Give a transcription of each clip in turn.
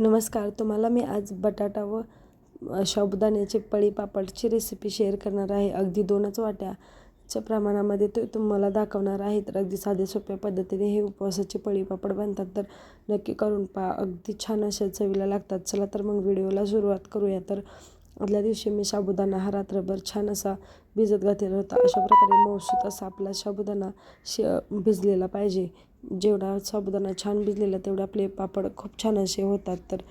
नमस्कार. तुम्हाला मी आज बटाटा व साबुदाण्याचे पळी पापडची रेसिपी शेअर करणार आहे. अगदी 2च वाट्याच्या प्रमाणामध्ये ते तुम्हाला दाखवणार आहे. तर अगदी साध्या सोप्या पद्धतीने हे उपवासाचे पळी पापड बनतात. तर नक्की करून पहा. अगदी छान अशा चवीला लागतात. चला तर मग व्हिडिओला सुरुवात करूया. तर आदल्या दिवशी मी साबुदाणा हा रात्रभर छान असा भिजत घातलेला होता. अशा प्रकारे मऊसूत असा आपला साबुदाणा भिजलेला पाहिजे. जेवढा साबुदाणा छान भिजलेला तेवढे आपले पापड खूप छान असे होतात. तर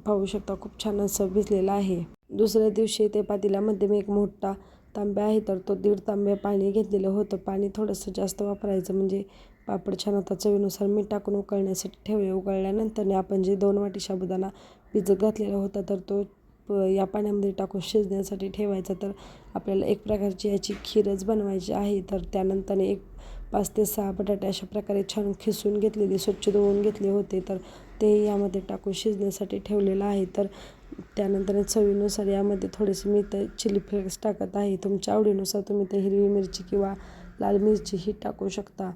पाहू शकता खूप छान असं भिजलेलं आहे. दुसऱ्या दिवशी ते पातेल्यामध्ये मी एक मोठा तांब्या आहे तर तो 1.5 तांब्या पाणी घेतलेलं होतं. पाणी थोडंसं जास्त वापरायचं म्हणजे पापड छान होतात. चवीनुसार मीठ टाकून उकळण्यासाठी ठेवले. उकळल्यानंतर आपण जे 2 वाटी साबुदाणा भिजत घातलेला होता तर तो या पाण्यामध्ये टाकून शिजण्यासाठी ठेवायचा. तर आपल्याला एक प्रकारची याची खीरच बनवायची आहे. तर त्यानंतर 5 ते 6 बटाटे अशा प्रकारे छान खिसून घेतलेले, स्वच्छ धुवून घेतले होते. तर ते यामध्ये टाकून शिजण्यासाठी ठेवलेलं आहे. तर त्यानंतर चवीनुसार यामध्ये थोडेसे मी तर चिली फ्लेक्स टाकत आहे. तुमच्या आवडीनुसार तुम्ही ते हिरवी मिरची किंवा लाल मिरची ही टाकू शकता.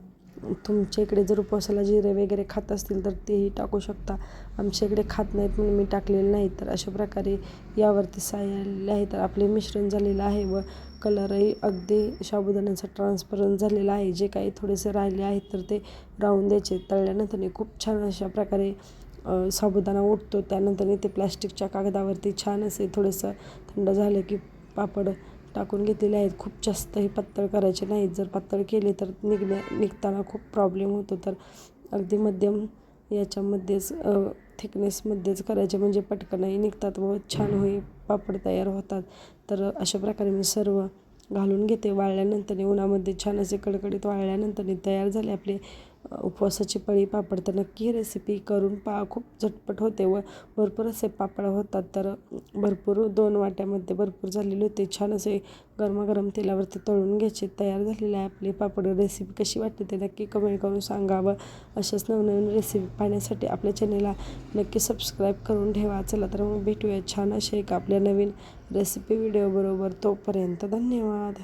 तुमच्या इकडे जर उपवासाला जिरे वगैरे खात असतील तर तेही टाकू शकता. आमच्या इकडे खात नाहीत म्हणून मी टाकलेलं नाही. तर अशा प्रकारे यावरती साय आलेले आहे. तर आपले मिश्रण झालेलं आहे व कलरही अगदी साबुदाण्याचा ट्रान्सपरंट झालेला आहे. जे काही थोडेसे राहिले आहेत तर ते राहून द्यायचे. तळल्यानंतर खूप छान अशा प्रकारे साबुदाणा उठतो. त्यानंतर ते प्लॅस्टिकच्या कागदावरती छान असे थोडंसं थंड झालं की पापड टाकून घेतलेले आहेत. खूप जास्तही पातळ करायचे नाहीत. जर पातळ केले तर निघताना खूप प्रॉब्लेम होतो. तर अगदी मध्यम याच्यामध्येच थिकनेसमध्येच करायचे म्हणजे पटकनही निघतात व छान पापड तयार होतात. तर अशा प्रकारे मी सर्व घालून घेते. वाळल्यानंतर उन्हामध्ये छान असे कडकडीत वाळल्यानंतर तयार झाले आपले उपवासाचे पळी पापड. तर नक्की ही रेसिपी करून पहा. खूप झटपट होते व भरपूर असे पापड होतात. तर भरपूर 2 वाट्यामध्ये भरपूर झालेले होते. छान असे गरमागरम तेलावरती तळून घ्यायचे. तयार झालेले आहे आपले पापड. रेसिपी कशी वाटते ते नक्की कमेंट करून सांगा व अशाच नवनवीन रेसिपी पाहण्यासाठी आपल्या चॅनेलला नक्की सबस्क्राईब करून ठेवा. चला तर मग भेटूया छान असे एक आपल्या नवीन रेसिपी व्हिडिओ बरोबर. तोपर्यंत धन्यवाद.